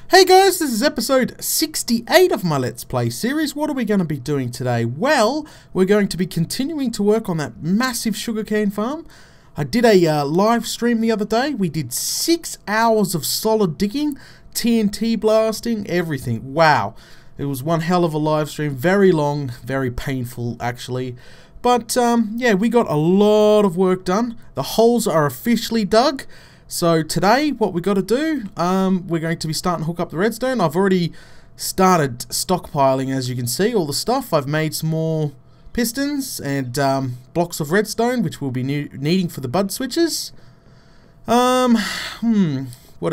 Hey guys, this is episode 68 of my Let's Play series. What are we going to be doing today? Well, we're going to be continuing to work on that massive sugarcane farm. I did a live stream the other day. We did 6 hours of solid digging, TNT blasting, everything. Wow. It was one hell of a live stream. Very long, very painful actually. But yeah, we got a lot of work done. The holes are officially dug. So today, what we got to do, we're going to be starting to hook up the redstone. I've already started stockpiling, as you can see, all the stuff. I've made some more pistons and blocks of redstone, which we'll be needing for the bud switches. What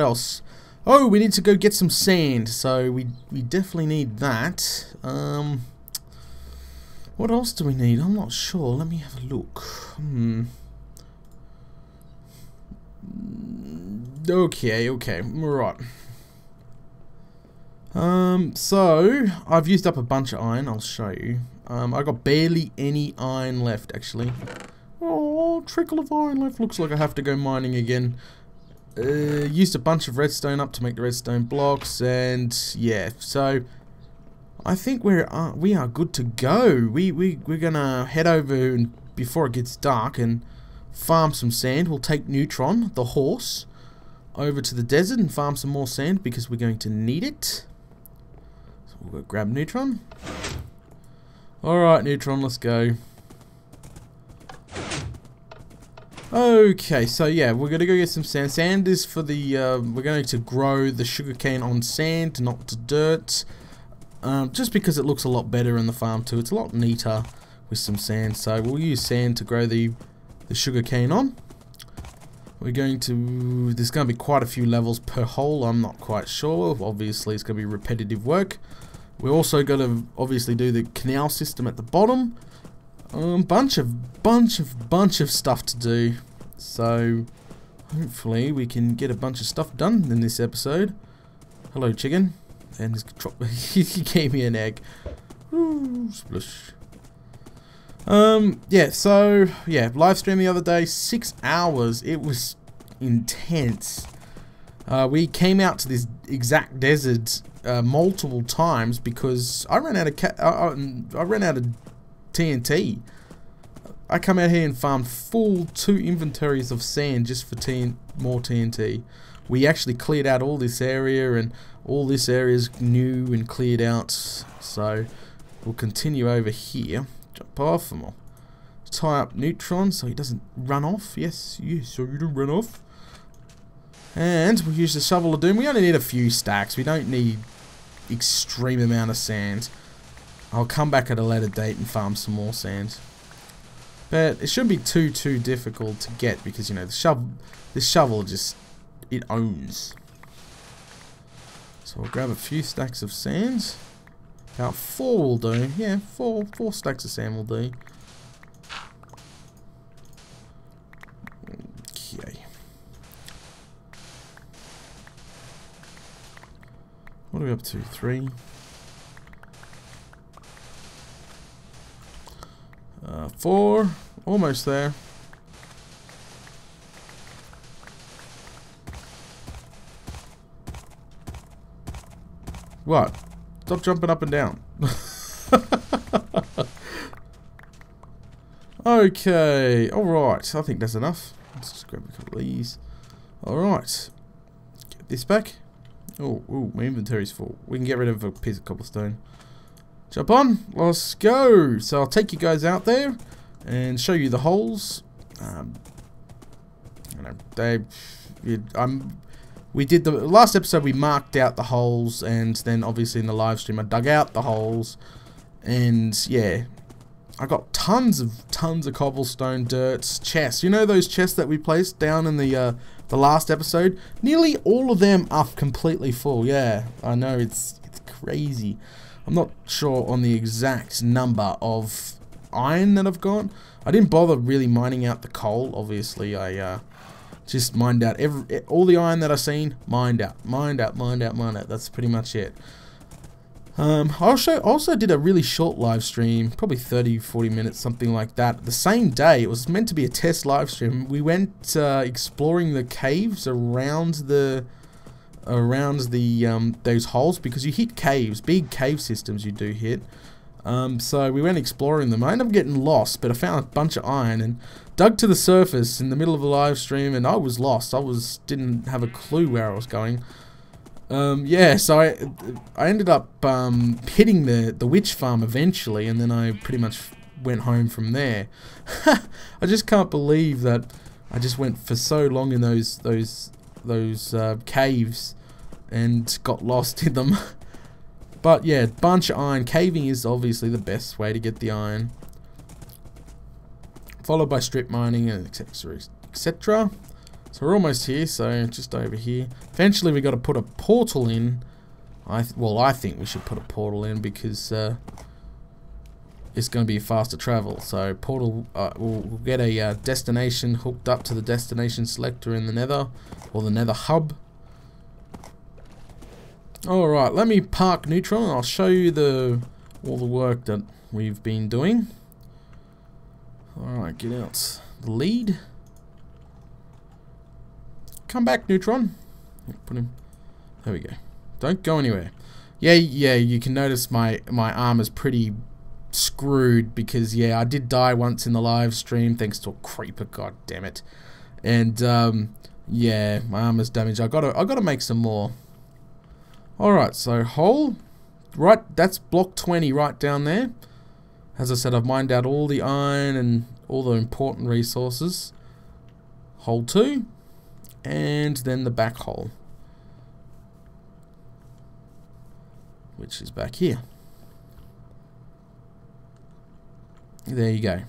else? Oh, we need to go get some sand, so we definitely need that. What else do we need? I'm not sure. Let me have a look. Okay, right. So I've used up a bunch of iron. I'll show you. I got barely any iron left, actually. Oh, trickle of iron left. Looks like I have to go mining again. Used a bunch of redstone up to make the redstone blocks, and yeah. So I think we are good to go. We're gonna head over before it gets dark and farm some sand. We'll take Neutron, the horse, over to the desert and farm some more sand because we're going to need it. So we'll go grab Neutron. Alright, Neutron, let's go. Okay, so yeah, we're going to go get some sand. Sand is for the, we're going to grow the sugarcane on sand, not to dirt. Just because it looks a lot better in the farm too. It's a lot neater with some sand. So we'll use sand to grow the sugarcane on. We're going to, there's going to be quite a few levels per hole. I'm not quite sure. Obviously it's going to be repetitive work. We're also going to obviously do the canal system at the bottom. Bunch of stuff to do. So hopefully we can get a bunch of stuff done in this episode. Hello, chicken. And he gave me an egg. Ooh, splish. Yeah, so yeah, live stream the other day, 6 hours. It was intense. We came out to this exact desert multiple times because I ran out of TNT. I come out here and farmed full 2 inventories of sand just for more TNT. We actually cleared out all this area, and all this area is new and cleared out. So we'll continue over here. Jump off and we'll tie up Neutron so he doesn't run off. Yes, so you don't run off. And we'll use the shovel of doom. We only need a few stacks. We don't need extreme amount of sand. I'll come back at a later date and farm some more sand. But it shouldn't be too difficult to get because, you know, this shovel just, it owns. So we'll grab a few stacks of sand. About 4 will do. Yeah, four stacks of sand will do. Okay. What are we up to? 3. 4. Almost there. What? Stop jumping up and down. Okay, alright. I think that's enough. Let's just grab a couple of these. Alright. Get this back. Oh, my inventory's full. We can get rid of a piece of cobblestone. Jump on. Let's go. So I'll take you guys out there and show you the holes. We did the last episode. We marked out the holes, and then obviously in the live stream I dug out the holes, and yeah, I got tons of cobblestone, dirt, chests. You know those chests that we placed down in the last episode? Nearly all of them are completely full. Yeah, I know, it's crazy. I'm not sure on the exact number of iron that I've got. I didn't bother really mining out the coal. Obviously, I just mined out all the iron that I seen. Mined out. That's pretty much it. I also did a really short live stream, probably 30-40 minutes, something like that. The same day, it was meant to be a test live stream. We went exploring the caves around the those holes, because you hit caves, big cave systems you do hit. So we went exploring them. I ended up getting lost, but I found a bunch of iron and dug to the surface in the middle of a live stream, and I was lost. Didn't have a clue where I was going. Yeah, so I ended up hitting the witch farm eventually, and then I pretty much went home from there. I just can't believe that I just went for so long in those caves and got lost in them. But yeah, bunch of iron. Caving is obviously the best way to get the iron, followed by strip mining and etc. So we're almost here, so just over here. Eventually we got to put a portal in. I think we should put a portal in, because it's going to be faster travel. So portal, we'll get a destination hooked up to the destination selector in the nether, or the nether hub. Alright, let me park neutral and I'll show you all the work that we've been doing. Alright, get out the lead. Come back, Neutron. Put him. There we go. Don't go anywhere. Yeah, you can notice my armor's pretty screwed, because yeah, I did die once in the live stream thanks to a creeper, god damn it. And yeah, my armor's damaged. I gotta make some more. Alright, so hole. Right, that's block 20 right down there. As I said, I've mined out all the iron and all the important resources. Hole 2. And then the back hole, which is back here. There you go.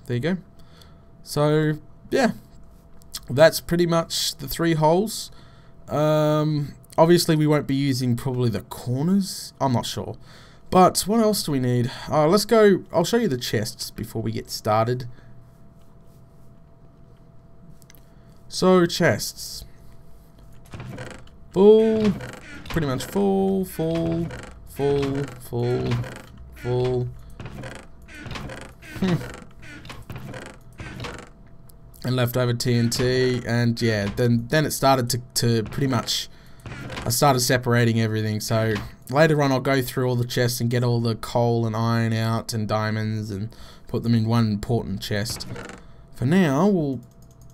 There you go. So yeah, that's pretty much the 3 holes. Obviously we won't be using probably the corners. I'm not sure. But what else do we need? Let's go. I'll show you the chests before we get started. So full, pretty much full. And leftover TNT, and yeah, then it started to pretty much, I started separating everything. So later on I'll go through all the chests and get all the coal and iron out and diamonds and put them in one important chest. For now, we'll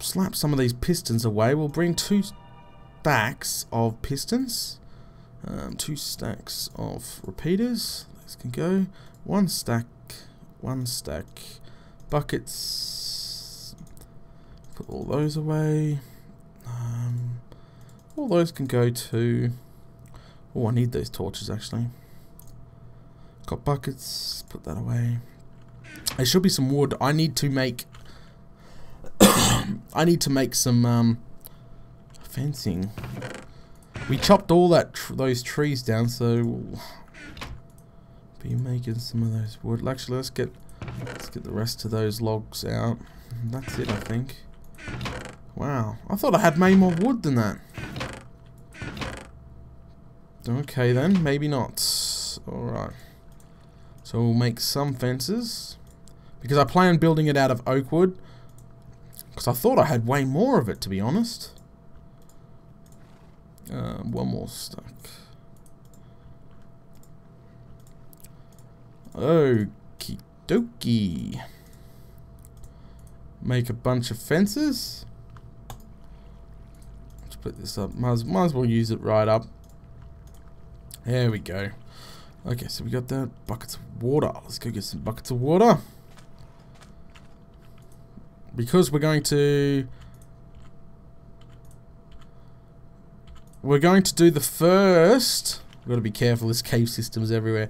slap some of these pistons away. We'll bring 2 stacks of pistons, 2 stacks of repeaters. These can go. 1 stack, buckets. Put all those away. All those can go to. Oh, I need those torches actually. Got buckets. Put that away. There should be some wood. I need to make. I need to make some fencing. We chopped all those trees down, so we'll be making some of those wood. Actually, let's get the rest of those logs out. That's it, I think. Wow, I thought I had made more wood than that. Okay then, maybe not. Alright. So we'll make some fences, because I plan on building it out of oak wood. Because I thought I had way more of it, to be honest. 1 more stack. Okie dokie. Make a bunch of fences. Let's put this up. Might as well use it right up. There we go. Okay, so we got the buckets of water. Let's go get some buckets of water. Because we're going to do the first. We've got to be careful. This cave system's everywhere.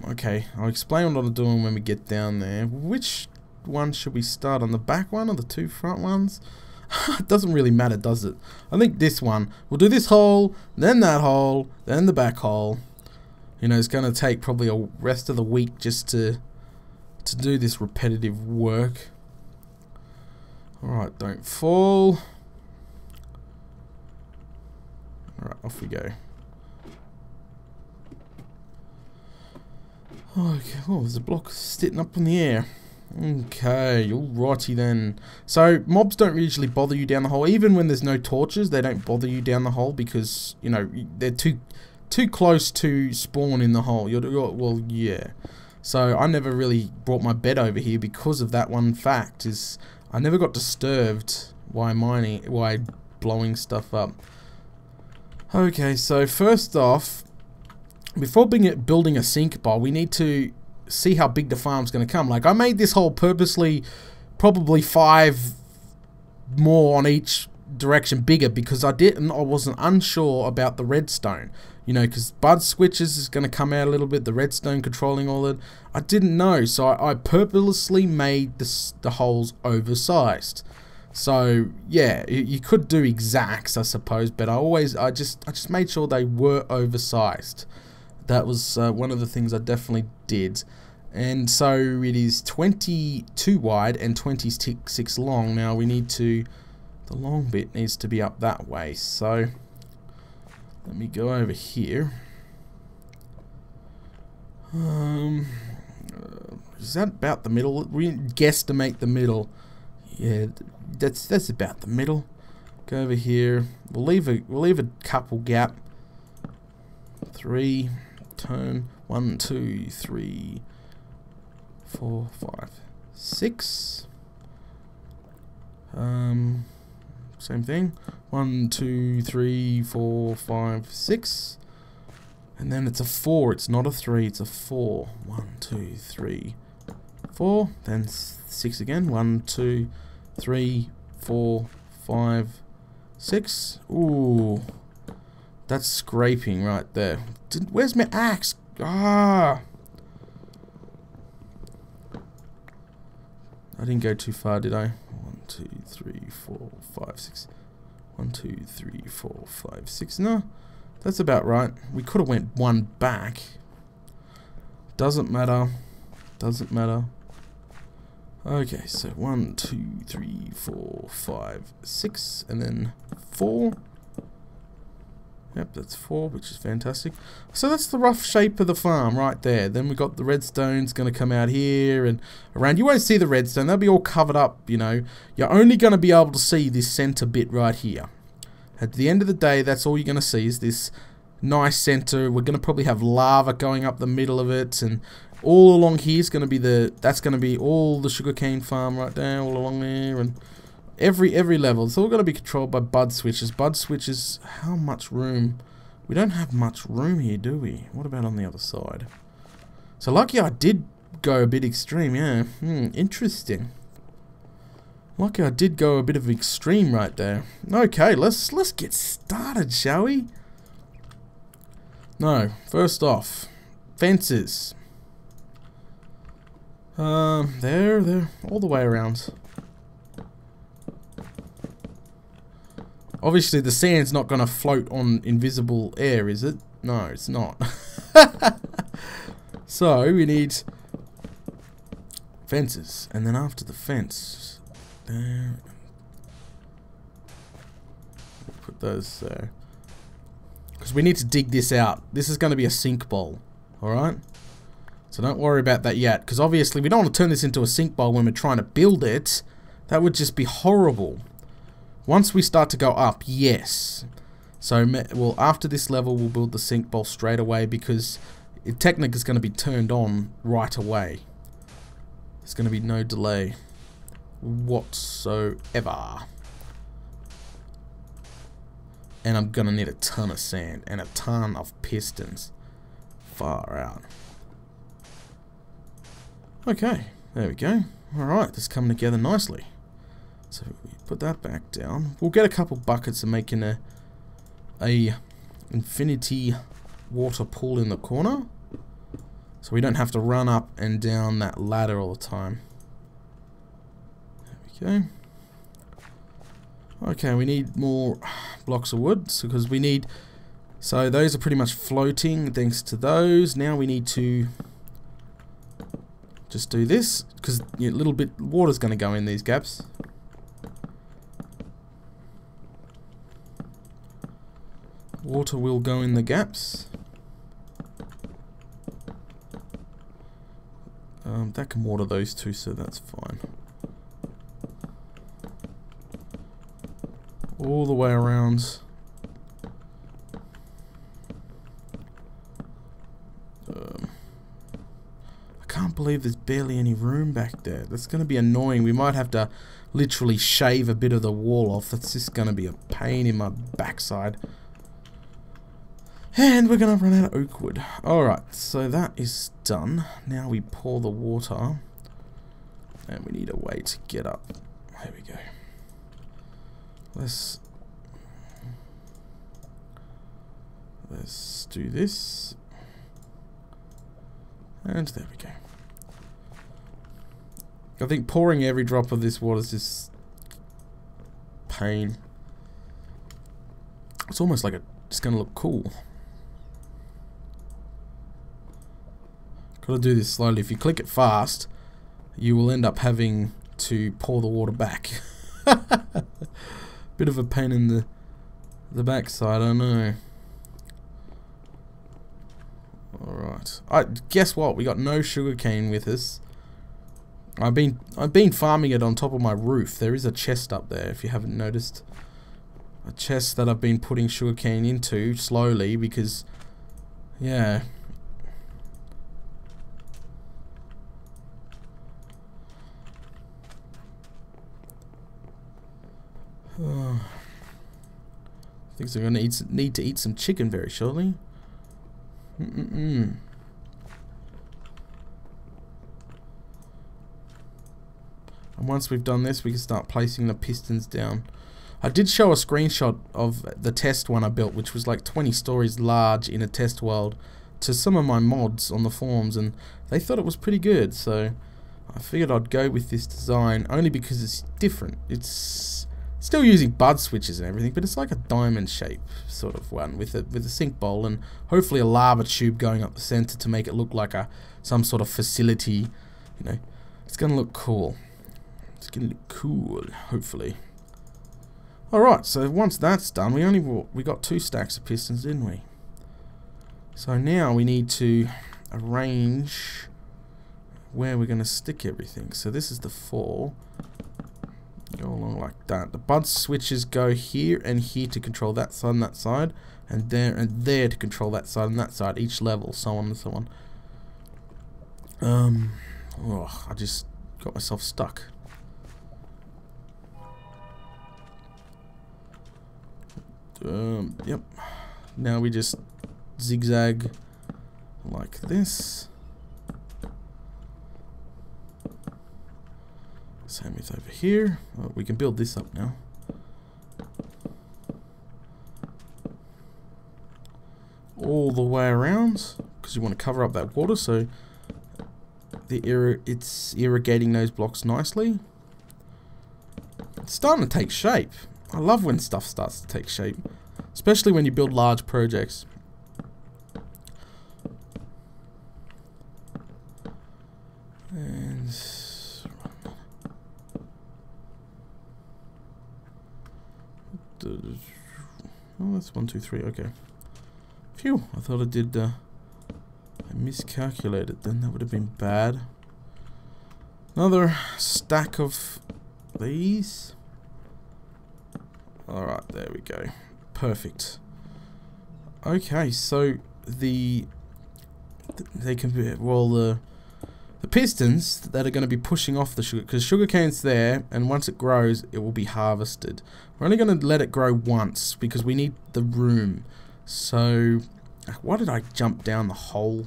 Okay, I'll explain what I'm doing when we get down there. Which one should we start on? The back one or the 2 front ones? It doesn't really matter, does it? I think this one. We'll do this hole, then that hole, then the back hole. You know, it's going to take probably a rest of the week just to do this repetitive work. Alright, don't fall. Alright, off we go. Okay, oh, there's a block sitting up in the air. Okay, alrighty then. So, mobs don't usually bother you down the hole. Even when there's no torches, they don't bother you down the hole because, you know, they're too close to spawn in the hole. Well, yeah. So, I never really brought my bed over here because of that one fact, is I never got disturbed while blowing stuff up. Okay, so first off, before building a sink bowl, we need to see how big the farm's going to come. Like, I made this hole purposely, probably 5 more on each direction bigger, because I wasn't unsure about the redstone. You know, because bud switches is going to come out a little bit, the redstone controlling all that. I didn't know, so I purposely made the holes oversized. So yeah, you could do exacts, I suppose, but I just made sure they were oversized. That was one of the things I definitely did. And so it is 22 wide and 26 long. Now we need to, the long bit needs to be up that way. So let me go over here. Is that about the middle? We guesstimate the middle. Yeah, that's about the middle. Go over here. We'll leave a couple gap. 3, turn 1, 2, 3, 4, 5, 6. Same thing. 1, 2, 3, 4, 5, 6. And then it's a 4. It's not a 3. It's a 4. 1, 2, 3, 4. Then 6 again. 1, 2, 3, 4, 5, 6. Ooh, that's scraping right there. Where's my axe? Ah, I didn't go too far, did I? 1, 2, 3, 4, 5, 6. 1, 2, 3, 4, 5, 6. No, that's about right. We could have went one back. Doesn't matter. Doesn't matter. Okay, so 1, 2, 3, 4, 5, 6, and then 4. Yep, that's 4, which is fantastic. So that's the rough shape of the farm right there. Then we got the redstone's going to come out here and around. You won't see the redstone. They'll be all covered up, you know. You're only going to be able to see this center bit right here. At the end of the day, that's all you're going to see is this nice center. We're going to probably have lava going up the middle of it, and all along here is going to be that's going to be all the sugarcane farm right there, all along there, and every level. It's all going to be controlled by bud switches. Bud switches, how much room? We don't have much room here, do we? What about on the other side? So lucky I did go a bit extreme, yeah. Interesting. Lucky I did go a bit of extreme right there. Okay, let's get started, shall we? No, first off, fences. They're all the way around. Obviously, the sand's not going to float on invisible air, is it? No, it's not. So, we need fences. And then after the fence, there. Put those there. Because we need to dig this out. This is going to be a sink bowl. Alright? So don't worry about that yet. Because obviously, we don't want to turn this into a sink bowl when we're trying to build it. That would just be horrible. Once we start to go up, yes. So, well, after this level, we'll build the sink bowl straight away because it technically is going to be turned on right away. There's going to be no delay whatsoever. And I'm going to need a ton of sand and a ton of pistons. Far out. Okay, there we go. Alright, this is coming together nicely. So we put that back down. We'll get a couple buckets and making a infinity water pool in the corner. So we don't have to run up and down that ladder all the time. There we go. Okay, we need more blocks of wood because we need... So those are pretty much floating thanks to those. Now we need to just do this because a little bit water's going to go in these gaps. Water will go in the gaps. That can water those two, so that's fine. All the way around. I can't believe there's barely any room back there. That's going to be annoying. We might have to literally shave a bit of the wall off. That's just going to be a pain in my backside. And we're going to run out of oak wood. Alright, so that is done. Now we pour the water. And we need a way to get up. There we go. Let's do this. And there we go. I think pouring every drop of this water is just pain. It's almost like it's going to look cool. Got to do this slowly. If you click it fast, you will end up having to pour the water back. Bit of a pain in the backside, I know. Alright. Guess what? We got no sugarcane with us. I've been farming it on top of my roof. There is a chest up there, if you haven't noticed. A chest that I've been putting sugarcane into slowly because, yeah. Things are going to need to eat some chicken very shortly. And once we've done this, we can start placing the pistons down. I did show a screenshot of the test one I built, which was like 20 stories large in a test world, to some of my mods on the forums, and they thought it was pretty good, so I figured I'd go with this design only because it's different. It's still using bud switches and everything, but it's like a diamond shape sort of one with a sink bowl and hopefully a lava tube going up the center to make it look like some sort of facility. You know, it's gonna look cool. It's gonna look cool, hopefully. Alright, so once that's done, we got 2 stacks of pistons, didn't we? So now we need to arrange where we're gonna stick everything. So this is the 4. Go along like that. The bud switches go here and here to control that side, and there to control that side and that side, each level, so on and so on. Oh, I just got myself stuck. Yep. Now we just zigzag like this. Same with over here. Oh, we can build this up now. All the way around, because you want to cover up that water, so it's irrigating those blocks nicely. It's starting to take shape. I love when stuff starts to take shape, especially when you build large projects. And oh, that's 1, 2, 3. Okay. Phew! I thought I did. I miscalculated. Then that would have been bad. Another stack of these. Alright, there we go. Perfect. Okay, so they can be, well, the pistons that are going to be pushing off the sugar, because sugarcane's there, and once it grows, it will be harvested. We're only going to let it grow once because we need the room. So, why did I jump down the hole?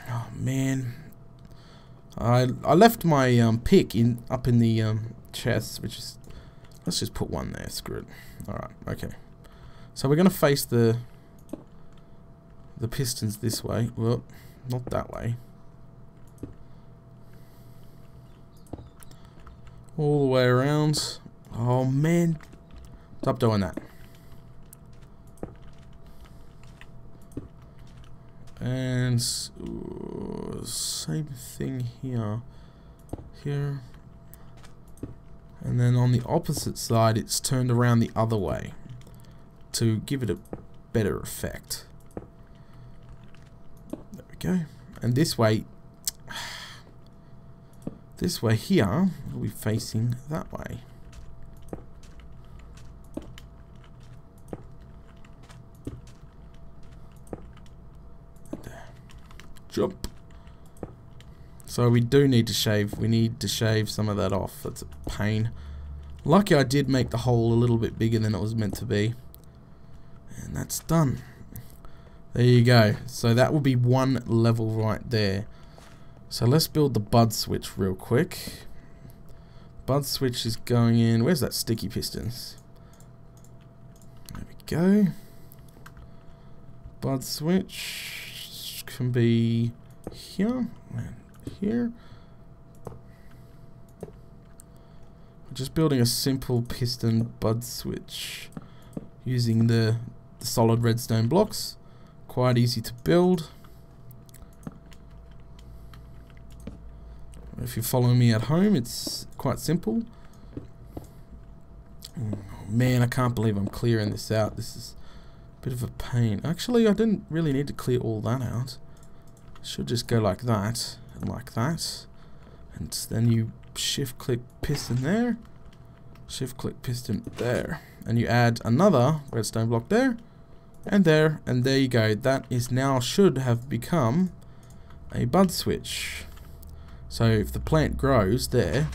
Oh man, I left my pick up in the chest, which is. Let's just put one there, screw it. Alright, okay. So we're going to face the pistons this way. Well, not that way. All the way around. Oh man. Stop doing that. And same thing here. Here. And then on the opposite side, it's turned around the other way to give it a better effect. There we go. And this way, This way here will be facing that way. There. Jump. So we do need to shave. We need to shave some of that off. That's a pain. Lucky I did make the hole a little bit bigger than it was meant to be. And that's done. There you go. So that will be one level right there. So let's build the bud switch real quick. Bud switch is going in. Where's that sticky pistons? There we go. Bud switch can be here and here. Just building a simple piston bud switch using the solid redstone blocks. Quite easy to build. If you're following me at home, it's quite simple. Oh, man, I can't believe I'm clearing this out. This is a bit of a pain. Actually, I didn't really need to clear all that out. Should just go like that and like that. And then you shift click piston there. Shift click piston there. And you add another redstone block there. And there you go. That is now should have become a bud switch. So if the plant grows there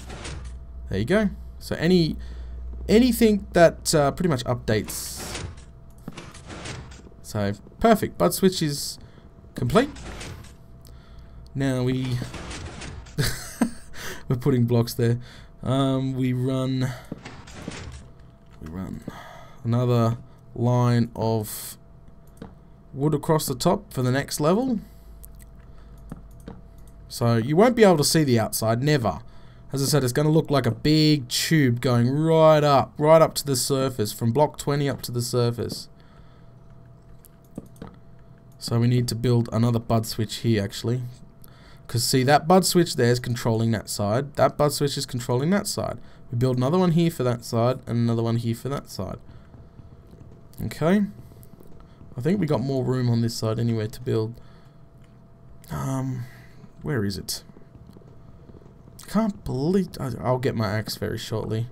you go. So anything that pretty much updates. So perfect. Bud switch is complete. Now we're putting blocks there. We run another line of wood across the top for the next level. So you won't be able to see the outside, never. As I said, it's going to look like a big tube going right up to the surface, from block 20 up to the surface. So we need to build another bud switch here, actually. Because see, that bud switch there is controlling that side. That bud switch is controlling that side. We build another one here for that side, and another one here for that side. Okay. I think we got more room on this side anyway to build. Where is it? Can't believe... I'll get my axe very shortly.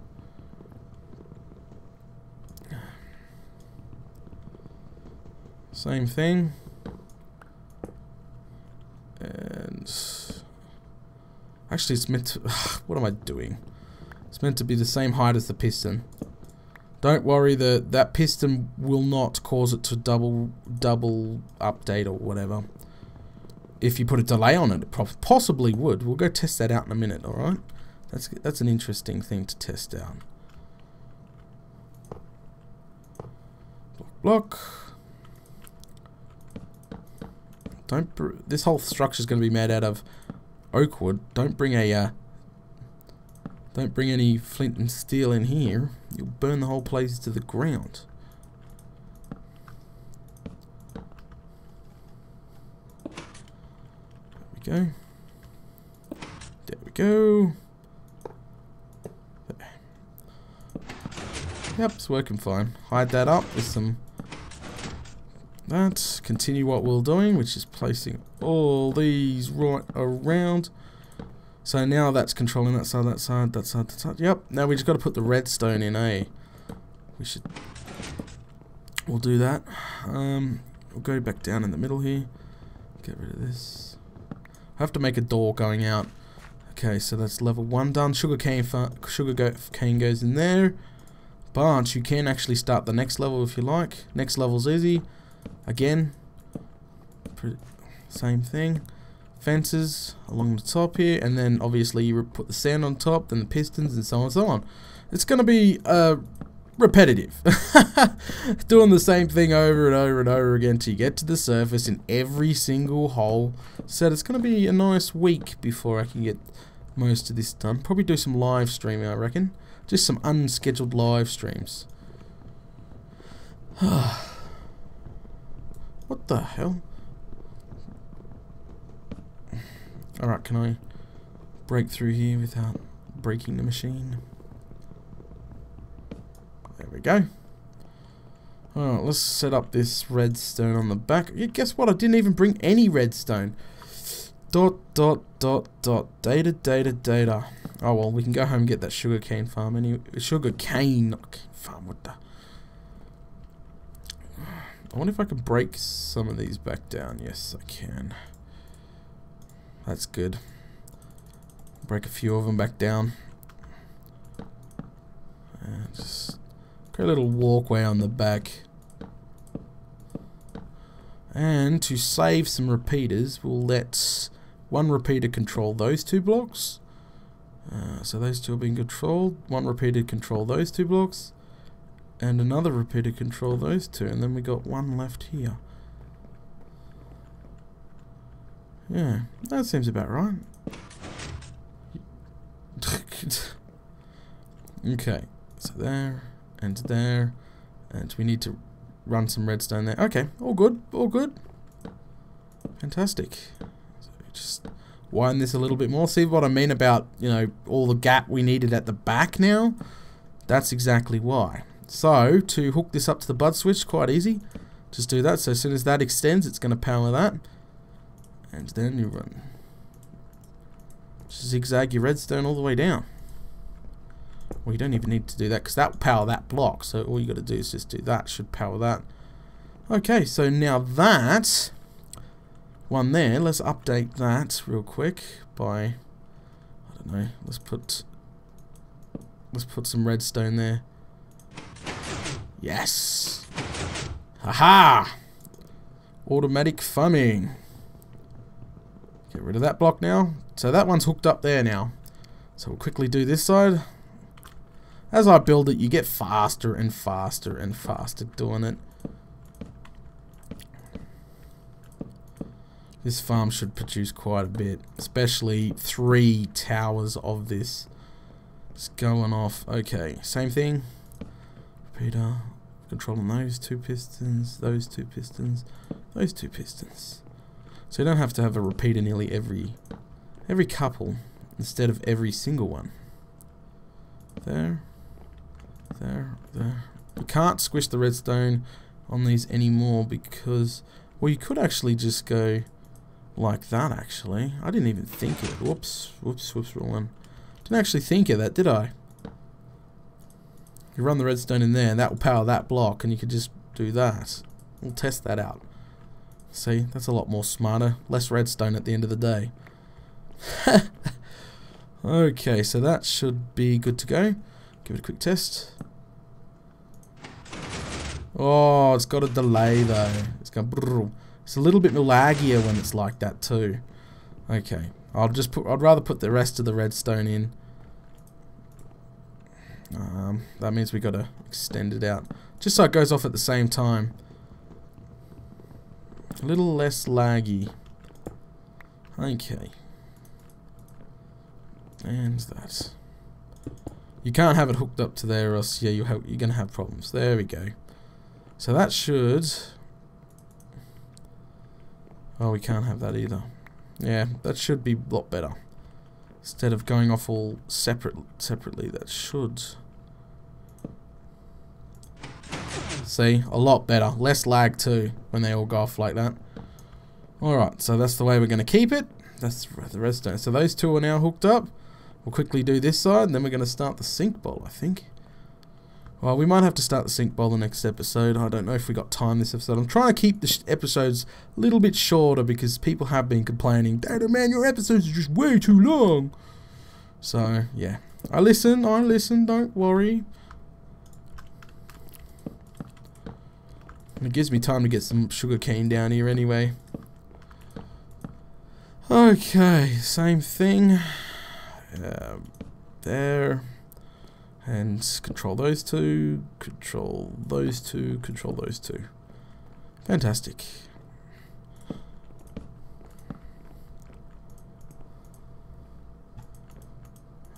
Same thing. And... Actually, it's meant to... What am I doing? It's meant to be the same height as the piston. Don't worry, that piston will not cause it to double update or whatever. If you put a delay on it, it possibly would. We'll go test that out in a minute, alright? That's an interesting thing to test out. Block. This whole structure is going to be made out of oak wood. Don't bring any flint and steel in here. You'll burn the whole place to the ground. Go. There we go. There. Yep, it's working fine. Hide that up with some that. Continue what we're doing, which is placing all these right around. So now that's controlling that side, that side, that side, that side. Yep. Now we just got to put the redstone in, eh? We'll do that. We'll go back down in the middle here. Get rid of this. I have to make a door going out. Okay, so that's level 1 done. Sugarcane goes in there. But you can actually start the next level if you like. Next level's easy. Again, same thing. Fences along the top here, and then obviously you put the sand on top, then the pistons, and so on and so on. It's going to be repetitive. Doing the same thing over and over and over again till you get to the surface in every single hole. So it's going to be a nice week before I can get most of this done. Probably do some live streaming, I reckon. Just some unscheduled live streams. What the hell? Alright, can I break through here without breaking the machine? There we go. Alright, let's set up this redstone on the back. Yeah, guess what? I didn't even bring any redstone. Data. Oh well, we can go home and get that sugarcane farm anyway. Sugarcane, not farm. What the? I wonder if I can break some of these back down. Yes, I can. That's good. Break a few of them back down. And just create a little walkway on the back. And to save some repeaters, we'll let one repeater control those 2 blocks. So those 2 are being controlled. One repeater control those 2 blocks. And another repeater control those 2. And then we got one left here. Yeah, that seems about right. Okay, so there, and we need to run some redstone there. Okay, all good, all good. Fantastic. So just widen this a little bit more. See what I mean about, you know, all the gap we needed at the back now? That's exactly why. So, to hook this up to the bud switch, quite easy. Just do that. So as soon as that extends, it's going to power that. And then you run. Just zigzag your redstone all the way down. Well, you don't even need to do that because that will power that block. So all you got to do is just do that. Should power that. Okay, so now that one there, let's update that real quick by, I don't know, let's put some redstone there. Yes. Haha. Automatic farming. Get rid of that block now. So that one's hooked up there now. So we'll quickly do this side. As I build it, you get faster and faster and faster doing it. This farm should produce quite a bit, especially 3 towers of this. It's going off. Okay, same thing. Repeater, controlling those 2 pistons, those 2 pistons, those 2 pistons. So you don't have to have a repeater nearly every couple instead of every single one. There. You can't squish the redstone on these anymore because, well, you could actually just go like that actually. I didn't even think of it. Whoops, wrong one. Didn't actually think of that, did I? You run the redstone in there and that will power that block and you could just do that. We'll test that out. See, that's a lot more smarter. Less redstone at the end of the day. Okay, so that should be good to go. Give it a quick test. Oh, it's got a delay though. It's going brrr. It's a little bit laggier when it's like that too. Okay, I'd rather put the rest of the redstone in. That means we got to extend it out, just so it goes off at the same time. A little less laggy. Okay. And that. You can't have it hooked up to there, or else yeah, you're gonna have problems. There we go. So that should. Oh, we can't have that either. Yeah, that should be a lot better. Instead of going off all separately, that should. See, a lot better. Less lag too when they all go off like that. Alright, so that's the way we're going to keep it. That's the redstone. So those 2 are now hooked up. We'll quickly do this side, and then we're going to start the sink bowl, I think. Well, we might have to start the sink bowl the next episode. I don't know if we got time this episode. I'm trying to keep the episodes a little bit shorter because people have been complaining, Data Man, your episodes are just way too long. So, yeah. I listen, don't worry. And it gives me time to get some sugarcane down here anyway. Okay, same thing. There. And control those 2, control those 2, control those 2. Fantastic.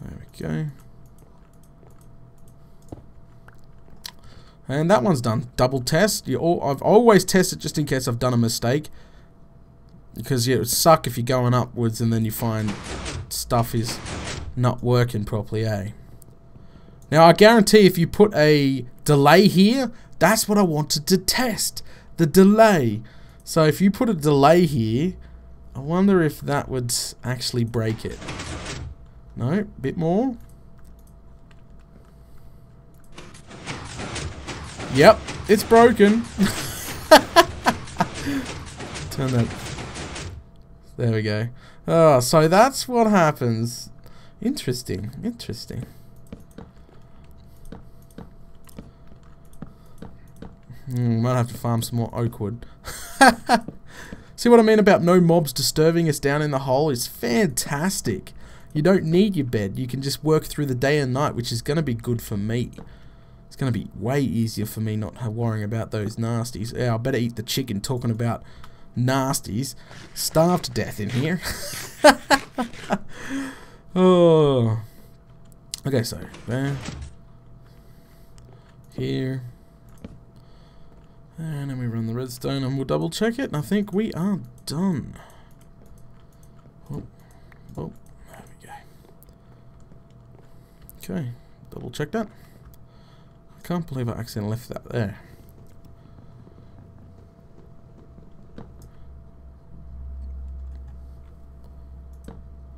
There we go. And that one's done. Double test. I've always tested just in case I've done a mistake. Because yeah, it would suck if you're going upwards and then you find stuff is not working properly, eh? Now I guarantee if you put a delay here, that's what I wanted to test. The delay. So if you put a delay here, I wonder if that would actually break it. No, bit more. Yep, it's broken. Turn that. There we go. Oh, so that's what happens. Interesting, interesting. Might have to farm some more oak wood. See what I mean about no mobs disturbing us down in the hole? It's fantastic. You don't need your bed. You can just work through the day and night, which is going to be good for me. It's going to be way easier for me not worrying about those nasties. Yeah, I better eat the chicken. Talking about nasties. Starved to death in here. Oh. Okay, so there. Here. And then we run the redstone and we'll double check it. And I think we are done. Oh, oh, there we go. Okay, double check that. I can't believe I accidentally left that there.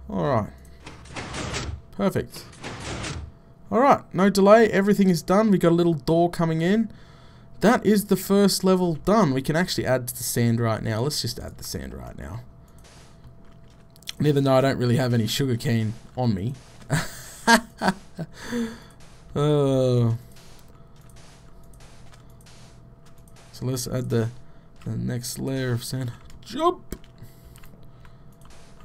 Alright. Perfect. Alright, no delay. Everything is done. We got a little door coming in. That is the first level done. We can actually add the sand right now. Let's just add the sand right now. Even though I don't really have any sugarcane on me. So let's add the next layer of sand. Jump!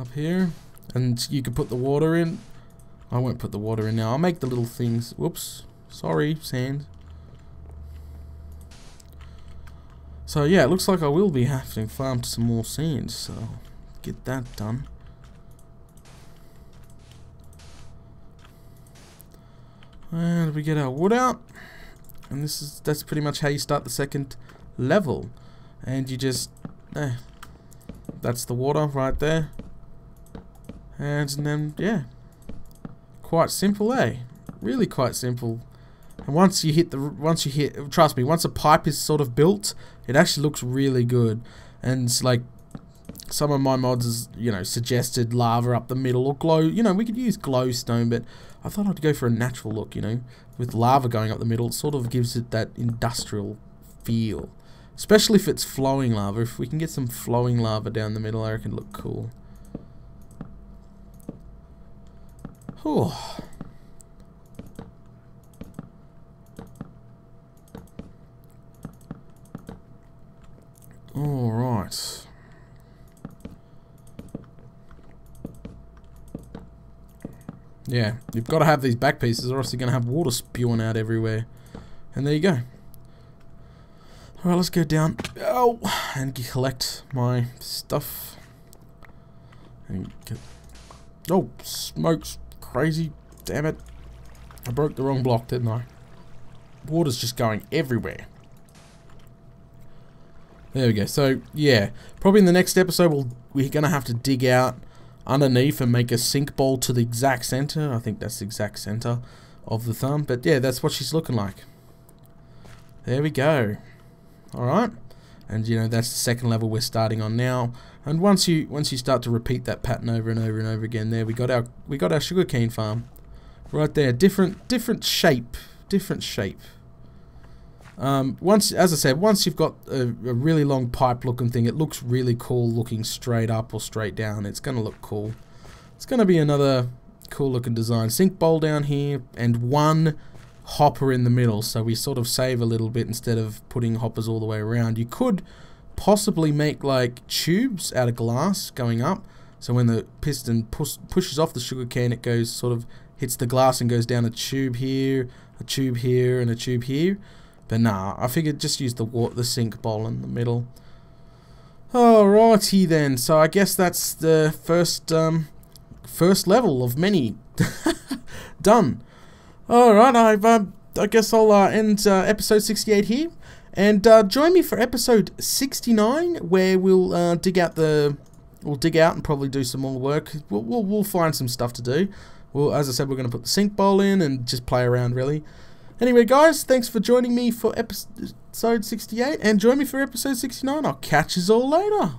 Up here. And you can put the water in. I won't put the water in now. I'll make the little things. Whoops. Sorry, sand. So yeah, it looks like I will be having to farm some more sand, so get that done. And we get our wood out, and that's pretty much how you start the second level. And you just that's the water right there. And then yeah, quite simple, eh? Really quite simple. And once you hit, trust me, once a pipe is sort of built, it actually looks really good. And it's like some of my mods is, suggested lava up the middle or glow. We could use glowstone, but I thought I'd go for a natural look, with lava going up the middle. It sort of gives it that industrial feel, especially if it's flowing lava. If we can get some flowing lava down the middle, I reckon it'd look cool. Oh. Alright. Yeah, you've got to have these back pieces or else you're going to have water spewing out everywhere. And there you go. Alright, let's go down and collect my stuff. And get, oh, smoke's crazy. Damn it. I broke the wrong block, didn't I? Water's just going everywhere. There we go. So, yeah. Probably in the next episode, we're going to have to dig out underneath and make a sink bowl to the exact center. I think that's the exact center of the thumb. But, yeah, that's what she's looking like. There we go. Alright. And, that's the second level we're starting on now. And once you start to repeat that pattern over and over and over again, there we got our sugarcane farm. Right there. Different shape. Different shape. As I said, once you've got a really long pipe looking thing, it looks really cool looking straight up or straight down. It's going to look cool. It's going to be another cool looking design. Sink bowl down here and one hopper in the middle, so we sort of save a little bit instead of putting hoppers all the way around. You could possibly make like tubes out of glass going up, so when the piston pushes off the sugarcane, it goes sort of hits the glass and goes down a tube here, and a tube here. But nah, I figured just use the sink bowl in the middle. Alrighty then. So I guess that's the first level of many done. Alright, I guess I'll end episode 68 here, and join me for episode 69, where we'll dig out and probably do some more work. We'll find some stuff to do. Well, as I said, we're going to put the sink bowl in and just play around really. Anyway, guys, thanks for joining me for episode 68, and join me for episode 69. I'll catch you all later.